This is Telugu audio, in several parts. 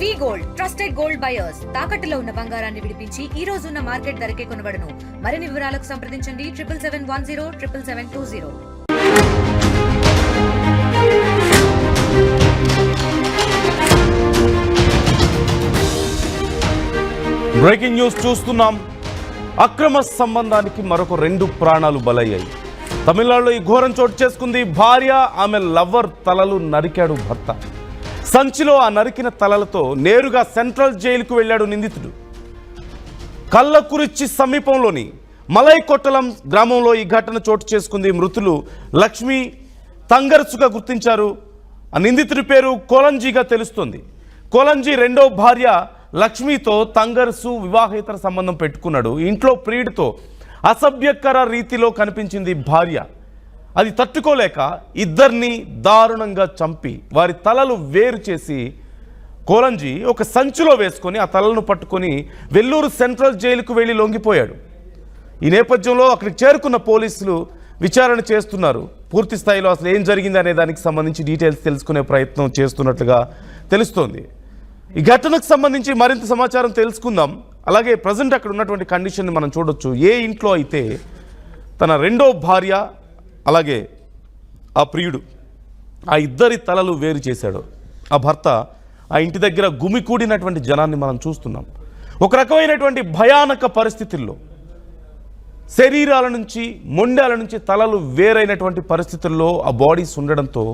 వి గోల్డ్ ట్రస్టెడ్ గోల్డ్ బయర్స్ తాకట్టులో ఉన్న బంగారాన్ని విడిపించి ఈ రోజు ఉన్న మార్కెట్ ధరకే కొనబడును. మరిన్ని వివరాలకు సంప్రదించండి 77107720. బ్రేకింగ్ న్యూస్ చూస్తున్నాం. అక్రమ సంబంధానికి మరొక 2 ప్రాణాలు బలయ్యాయి. తమిళనాడులో ఈ ఘోరం చోటు చేసుకుంది. భార్య ఆమె లవ్వర్ తలలు నరికాడు భర్త. సంచిలో ఆ నరికిన తలలతో నేరుగా సెంట్రల్ జైలుకు వెళ్ళాడు నిందితుడు. కల్లకురిచి సమీపంలోని మలైకొట్టలం గ్రామంలో ఈ ఘటన చోటు చేసుకుంది. మృతులు లక్ష్మి తంగర్సుగా గుర్తించారు. ఆ నిందితుడి పేరు కోలంజీగా తెలుస్తుంది. కోలంజీ రెండో భార్య లక్ష్మితో తంగర్సు వివాహేతర సంబంధం పెట్టుకున్నాడు. ఇంట్లో ప్రియుడితో అసభ్యకర రీతిలో కనిపించింది భార్య. అది తట్టుకోలేక ఇద్దరిని దారుణంగా చంపి వారి తలలు వేరు చేసి కోలంజీ ఒక సంచిలో వేసుకొని ఆ తలలను పట్టుకొని వెల్లూరు సెంట్రల్ జైలుకు వెళ్ళి లొంగిపోయాడు. ఈ నేపథ్యంలో అక్కడికి చేరుకున్న పోలీసులు విచారణ చేస్తున్నారు. పూర్తి స్థాయిలో అసలు ఏం జరిగింది అనే దానికి సంబంధించి డీటెయిల్స్ తెలుసుకునే ప్రయత్నం చేస్తున్నట్లుగా తెలుస్తోంది. ఈ ఘటనకు సంబంధించి మరింత సమాచారం తెలుసుకుందాం. అలాగే ప్రజెంట్ అక్కడ ఉన్నటువంటి కండిషన్ని మనం చూడొచ్చు. ఏ ఇంట్లో అయితే తన రెండో భార్య అలాగే ఆ ప్రియుడు ఆ ఇద్దరి తలలు వేరు చేశాడు, ఆ భర్త ఆ ఇంటి దగ్గర గుమికూడినటువంటి జనాన్ని మనం చూస్తున్నాం. ఒక రకమైనటువంటి భయానక పరిస్థితుల్లో శరీరాల నుంచి మొండాల నుంచి తలలు వేరైనటువంటి పరిస్థితుల్లో ఆ బాడీస్ ఉండడంతో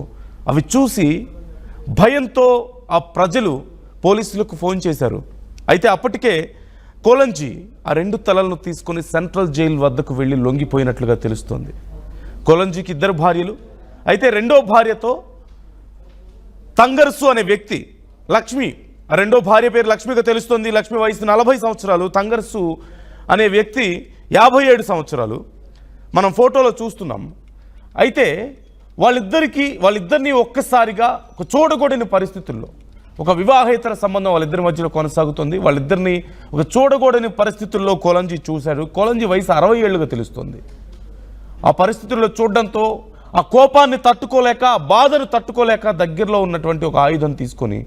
అవి చూసి భయంతో ఆ ప్రజలు పోలీసులకు ఫోన్ చేశారు. అయితే అప్పటికే కోలంజీ ఆ 2 తలలను తీసుకొని సెంట్రల్ జైలు వద్దకు వెళ్ళి లొంగిపోయినట్లుగా తెలుస్తోంది. కోలంజీకి 2 భార్యలు. అయితే రెండో భార్యతో తంగర్సు అనే వ్యక్తి లక్ష్మి, ఆ రెండో భార్య పేరు లక్ష్మిగా తెలుస్తోంది. లక్ష్మి వయసు 40 సంవత్సరాలు, తంగర్సు అనే వ్యక్తి 57 సంవత్సరాలు మనం ఫోటోలో చూస్తున్నాం. అయితే వాళ్ళిద్దరిని ఒక్కసారిగా ఒక చూడగొడిన పరిస్థితుల్లో ఒక వివాహేతర సంబంధం వాళ్ళిద్దరి మధ్యలో కొనసాగుతుంది. వాళ్ళిద్దరిని ఒక చూడగొడని పరిస్థితుల్లో కోలంజీ చూశాడు. కోలంజీ వయసు 60 ఏళ్ళుగా తెలుస్తుంది. ఆ పరిస్థితుల్లో చూడడంతో ఆ కోపాన్ని తట్టుకోలేక, ఆ బాధను తట్టుకోలేక దగ్గరలో ఉన్నటువంటి ఒక ఆయుధం తీసుకొని,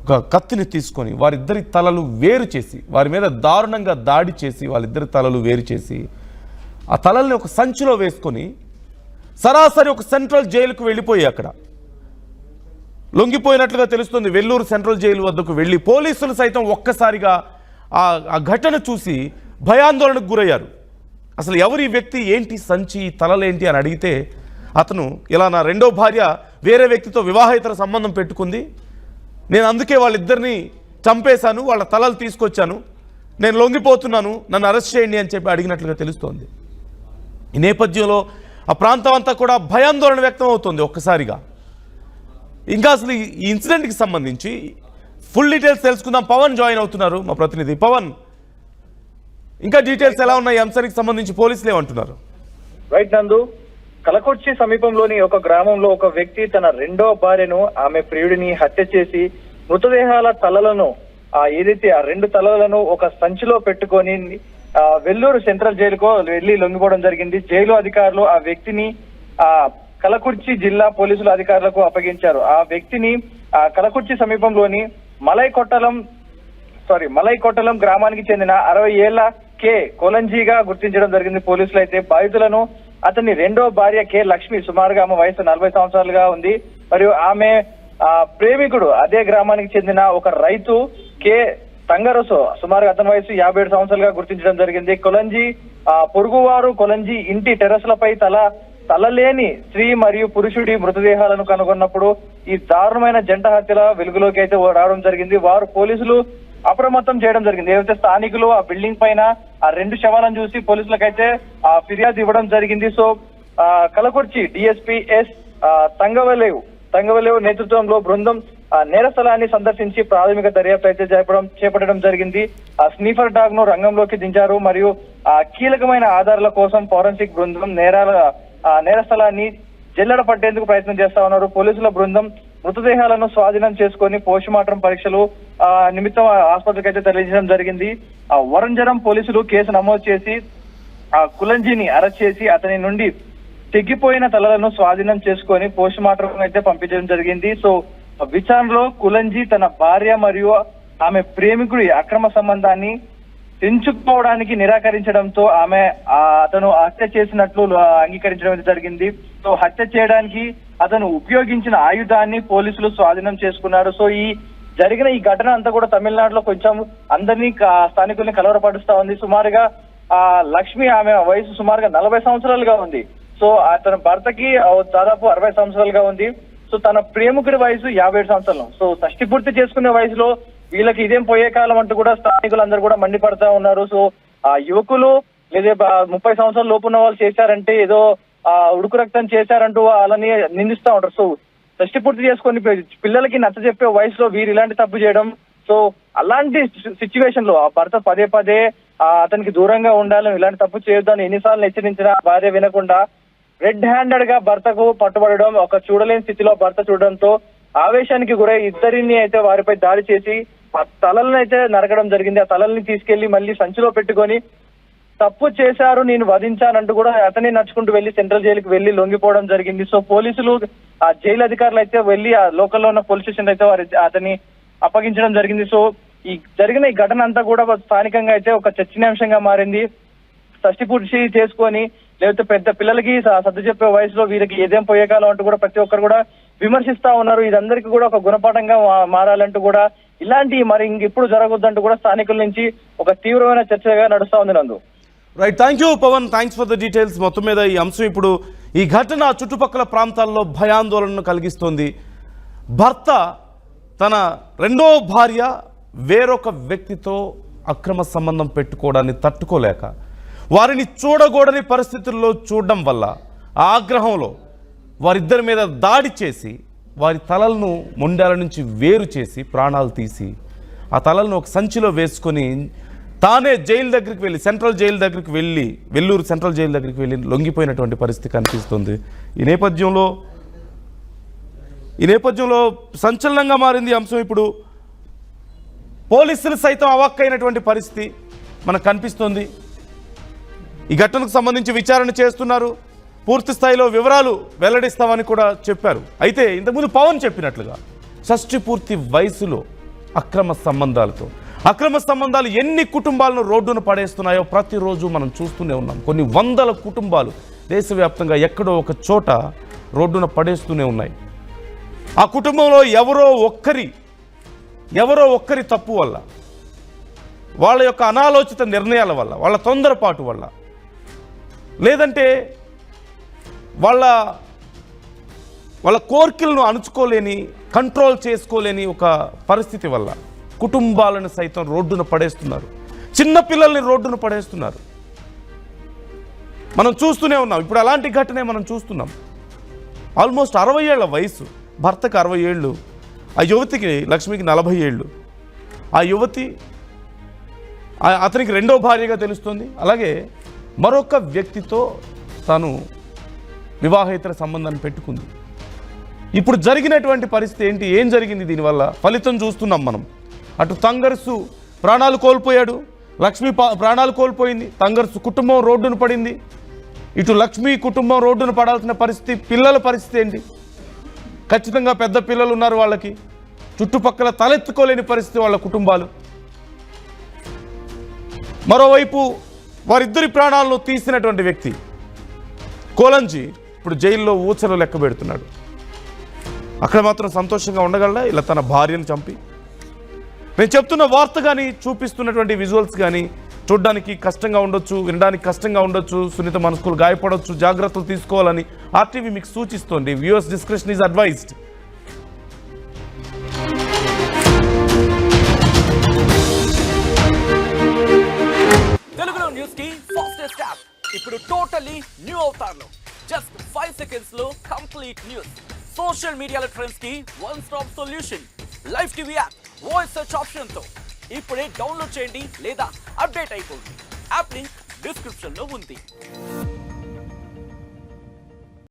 ఒక కత్తిని తీసుకొని వారిద్దరి తలలు వేరు చేసి, వారి మీద దారుణంగా దాడి చేసి వాళ్ళిద్దరి తలలు వేరు చేసి ఆ తలల్ని ఒక సంచిలో వేసుకొని సరాసరి ఒక సెంట్రల్ జైలుకు వెళ్ళిపోయి అక్కడ లొంగిపోయినట్లుగా తెలుస్తుంది. వెల్లూరు సెంట్రల్ జైలు వద్దకు వెళ్ళి పోలీసులు సైతం ఒక్కసారిగా ఆ ఘటన చూసి భయాందోళనకు గురయ్యారు. అసలు ఎవరి వ్యక్తి, ఏంటి సంచి, తలలేంటి అని అడిగితే అతను ఇలా నా రెండో భార్య వేరే వ్యక్తితో వివాహేతర సంబంధం పెట్టుకుంది, నేను అందుకే వాళ్ళిద్దరిని చంపేశాను, వాళ్ళ తలలు తీసుకొచ్చాను, నేను లొంగిపోతున్నాను, నన్ను అరెస్ట్ చేయండి అని చెప్పి అడిగినట్లుగా తెలుస్తోంది. ఈ నేపథ్యంలో ఆ ప్రాంతం అంతా కూడా భయాందోళన వ్యక్తం అవుతుంది ఒక్కసారిగా. ఇంకా అసలు ఈ ఇన్సిడెంట్కి సంబంధించి ఫుల్ డీటెయిల్స్ తెలుసుకుందాం. పవన్ జాయిన్ అవుతున్నారు, మా ప్రతినిధి పవన్. ఇంకా డీటెయిల్స్ ఎలా ఉన్నాయి, అంశానికి సంబంధించి పోలీసులు ఏమంటున్నారు? రైట్ నందు, కలకొచ్చి సమీపంలోని ఒక గ్రామంలో ఒక వ్యక్తి తన రెండో భార్యను, ఆమె ప్రియుడిని హత్య చేసి మృతదేహాల తలలను ఏదైతే ఆ 2 తలలను ఒక సంచిలో పెట్టుకొని వెల్లూరు సెంట్రల్ జైలుకు వెళ్లి లొంగిపోవడం జరిగింది. జైలు అధికారులు ఆ వ్యక్తిని కలకుర్చి జిల్లా పోలీసుల అధికారులకు అప్పగించారు. ఆ వ్యక్తిని కలకుర్చి సమీపంలోని మలైకొట్టలం గ్రామానికి చెందిన 60 ఏళ్ల కె కోలంజీగా గుర్తించడం జరిగింది పోలీసులు. అయితే బాధితులను అతని రెండో భార్య కె లక్ష్మి, సుమారుగా ఆమె వయసు 40 సంవత్సరాలుగా ఉంది, మరియు ఆమె ప్రేమికుడు అదే గ్రామానికి చెందిన ఒక రైతు కె తంగరసు, సుమారుగా అతని వయసు 57 సంవత్సరాలుగా గుర్తించడం జరిగింది. కొలంజీ పొరుగువారు కొలంజీ ఇంటి టెర్రస్లపై తలలేని స్త్రీ మరియు పురుషుడి మృతదేహాలను కనుగొన్నప్పుడు ఈ దారుణమైన జంట హత్యల వెలుగులోకి అయితే రావడం జరిగింది. వారు పోలీసులు అప్రమత్తం చేయడం జరిగింది. ఏదైతే స్థానికులు ఆ బిల్డింగ్ పైన ఆ 2 శవాలను చూసి పోలీసులకైతే ఫిర్యాదు ఇవ్వడం జరిగింది. సో కలకుర్చి డిఎస్పీ ఎస్ తంగవలేవు నేతృత్వంలో బృందం నేర స్థలాన్ని సందర్శించి ప్రాథమిక దర్యాప్తు అయితే చేపట్టడం జరిగింది. ఆ స్నీఫర్ డాగ్ ను రంగంలోకి దించారు, మరియు కీలకమైన ఆధారాల కోసం ఫోరెన్సిక్ బృందం నేర స్థలాన్ని జల్లెడ పట్టేందుకు ప్రయత్నం చేస్తా ఉన్నారు. పోలీసుల బృందం మృతదేహాలను స్వాధీనం చేసుకొని పోస్ట్ మార్టం పరీక్షలు నిమిత్తం ఆసుపత్రికి అయితే తరలించడం జరిగింది. వరంజరం పోలీసులు కేసు నమోదు చేసి కులంజీని అరెస్ట్ చేసి అతని నుండి తెగిపోయిన తలలను స్వాధీనం చేసుకొని పోస్ట్ మార్టం అయితే పంపించడం జరిగింది. సో విచారణలో కులంజీ తన భార్య మరియు ఆమె ప్రేమికుడి అక్రమ సంబంధాన్ని తెంచుకోవడానికి నిరాకరించడంతో అతను హత్య చేసినట్లు అంగీకరించడం జరిగింది. సో హత్య చేయడానికి అతను ఉపయోగించిన ఆయుధాన్ని పోలీసులు స్వాధీనం చేసుకున్నారు. సో ఈ జరిగిన ఈ ఘటన అంతా కూడా తమిళనాడులో కొంచెం అందరినీ స్థానికుల్ని కలవరపరుస్తా ఉంది. సుమారుగా లక్ష్మి ఆమె వయసు సుమారుగా 40 సంవత్సరాలుగా ఉంది. సో అతని భర్తకి దాదాపు 60 సంవత్సరాలుగా ఉంది. సో తన ప్రేమికుడి వయసు 57 సంవత్సరాలు. సో షష్టి పూర్తి చేసుకునే వయసులో వీళ్ళకి ఇదేం పోయే కాలం అంటూ కూడా స్థానికులందరూ కూడా మండిపడతా ఉన్నారు. సో ఆ యువకులు లేదా 30 సంవత్సరాల లోపు ఉన్న వాళ్ళు చేశారంటే ఏదో ఉడుకు రక్తం చేశారంటూ వాళ్ళని నిందిస్తా ఉంటారు. సో షష్టి పూర్తి చేసుకొని పిల్లలకి నచ్చ చెప్పే వయసులో వీరు ఇలాంటి తప్పు చేయడం. సో అలాంటి సిచ్యువేషన్ లో ఆ భర్త పదే పదే అతనికి దూరంగా ఉండాలని, ఇలాంటి తప్పు చేయొద్దని ఎన్నిసార్లు హెచ్చరించినా భార్య వినకుండా రెడ్ హ్యాండెడ్ గా భర్తకు పట్టుబడడం, ఒక చూడలేని స్థితిలో భర్త చూడడంతో ఆవేశానికి గురై ఇద్దరిని అయితే వారిపై దాడి చేసి ఆ తలలను అయితే నరకడం జరిగింది. ఆ తలల్ని తీసుకెళ్లి మళ్ళీ సంచిలో పెట్టుకొని తప్పు చేశారు, నేను వధించానంటూ కూడా అతనే నడుచుకుంటూ వెళ్లి సెంట్రల్ జైలుకి వెళ్లి లొంగిపోవడం జరిగింది. సో పోలీసులు ఆ జైలు అధికారులు అయితే వెళ్లి ఆ లోకల్లో ఉన్న పోలీస్ స్టేషన్ అయితే అతన్ని అప్పగించడం జరిగింది. సో ఈ జరిగిన ఈ ఘటన అంతా కూడా స్థానికంగా అయితే ఒక చర్చనీయాంశంగా మారింది. షష్టి పూర్తి చేసుకొని లేకపోతే పెద్ద పిల్లలకి సర్ది చెప్పే వయసులో వీరికి ఏదేం పోయే కాలం అంటూ కూడా ప్రతి ఒక్కరు కూడా విమర్శిస్తా ఉన్నారు. ఇదందరికీ కూడా ఒక గుణపాఠంగా మారాలంటూ కూడా ఇలాంటి మరి ఇంకెప్పుడు జరగొద్దంటూ కూడా స్థానికుల నుంచి ఒక తీవ్రమైన చర్చగా నడుస్తా ఉంది. Nandu right, thank you Pavan, thanks for the details. మొత్తం మీద ఈ అంశం ఇప్పుడు ఈ ఘటన చుట్టుపక్కల ప్రాంతాల్లో భయాందోళనను కలిగిస్తోంది. భర్త తన రెండో భార్య వేరొక వ్యక్తితో అక్రమ సంబంధం పెట్టుకోవడాన్ని తట్టుకోలేక వారిని చూడకూడని పరిస్థితుల్లో చూడడం వల్ల ఆగ్రహంలో వారిద్దరి మీద దాడి చేసి వారి తలలను మొండాల నుంచి వేరు చేసి ప్రాణాలు తీసి ఆ తలలను ఒక సంచిలో వేసుకొని తానే జైలు దగ్గరికి వెళ్ళి సెంట్రల్ జైలు దగ్గరికి వెళ్ళి వెల్లూరు సెంట్రల్ జైలు దగ్గరికి వెళ్ళి లొంగిపోయినటువంటి పరిస్థితి కనిపిస్తుంది. ఈ నేపథ్యంలో సంచలనంగా మారింది అంశం. ఇప్పుడు పోలీసులు సైతం అవాక్కైనటువంటి పరిస్థితి మనకు కనిపిస్తుంది. ఈ ఘటనకు సంబంధించి విచారణ చేస్తున్నారు, పూర్తి స్థాయిలో వివరాలు వెల్లడిస్తామని కూడా చెప్పారు. అయితే ఇంతకుముందు పవన్ చెప్పినట్లుగా షష్టి పూర్తి వయసులో అక్రమ సంబంధాలు ఎన్ని కుటుంబాలను రోడ్డును పడేస్తున్నాయో ప్రతిరోజు మనం చూస్తూనే ఉన్నాం. కొన్ని వందల కుటుంబాలు దేశవ్యాప్తంగా ఎక్కడో ఒక చోట రోడ్డున పడేస్తూనే ఉన్నాయి. ఆ కుటుంబంలో ఎవరో ఒక్కరి తప్పు వల్ల, వాళ్ళ యొక్క అనాలోచిత నిర్ణయాల వల్ల, వాళ్ళ తొందరపాటు వల్ల, లేదంటే వాళ్ళ కోరికలను అణుచుకోలేని, కంట్రోల్ చేసుకోలేని ఒక పరిస్థితి వల్ల కుటుంబాలను సైతం రోడ్డున పడేస్తున్నారు. చిన్నపిల్లల్ని రోడ్డున పడేస్తున్నారు. మనం చూస్తూనే ఉన్నాం. ఇప్పుడు అలాంటి ఘటనే మనం చూస్తున్నాం. ఆల్మోస్ట్ 60 ఏళ్ల వయసు, భర్తకు 60 ఏళ్ళు, ఆ యువతికి లక్ష్మికి 40 ఏళ్ళు. ఆ యువతి అతనికి రెండో భార్యగా తెలుస్తుంది. అలాగే మరొక వ్యక్తితో తాను వివాహేతర సంబంధాన్ని పెట్టుకుంది. ఇప్పుడు జరిగినటువంటి పరిస్థితి ఏంటి, ఏం జరిగింది, దీనివల్ల ఫలితం చూస్తున్నాం మనం. అటు తంగర్సు ప్రాణాలు కోల్పోయాడు, లక్ష్మి ప్రాణాలు కోల్పోయింది, తంగర్సు కుటుంబం రోడ్డును పడింది. ఇటు లక్ష్మి కుటుంబం రోడ్డును పడాల్సిన పరిస్థితి, పిల్లల పరిస్థితి ఏంటి? ఖచ్చితంగా పెద్ద పిల్లలు ఉన్నారు వాళ్ళకి, చుట్టుపక్కల తలెత్తుకోలేని పరిస్థితి వాళ్ళ కుటుంబాలు. మరోవైపు వారిద్దరి ప్రాణాలను తీసినటువంటి వ్యక్తి కోలంజీ ఇప్పుడు జైల్లో ఊచలు లెక్క పెడుతున్నాడు. అక్కడ మాత్రం సంతోషంగా ఉండగలడా ఇలా తన భార్యను చంపి? నేను చెప్తున్న వార్త కానీ చూపిస్తున్నటువంటి విజువల్స్ కానీ చూడడానికి కష్టంగా ఉండొచ్చు, వినడానికి కష్టంగా ఉండొచ్చు, సున్నిత మనస్కులు గాయపడవచ్చు, జాగ్రత్తలు తీసుకోవాలని ఆర్టీవీ మీకు సూచిస్తోంది. Viewers description is advised. తెలుగులో న్యూస్ కి ఫాస్టెస్ట్ యాప్ ఇప్పుడు టోటలీ న్యూ అవతార్లో జస్ట్ 5 సెకండ్స్ లో కంప్లీట్ న్యూస్, సోషల్ మీడియాలో ట్రెండ్స్ కి one stop solution, live TV app, voice search option తో ఇప్పుడే డౌన్లోడ్ చేయండి లేదా అప్డేట్ అయిపోండి. యాప్ లింక్ డిస్క్రిప్షన్ లో ఉంది.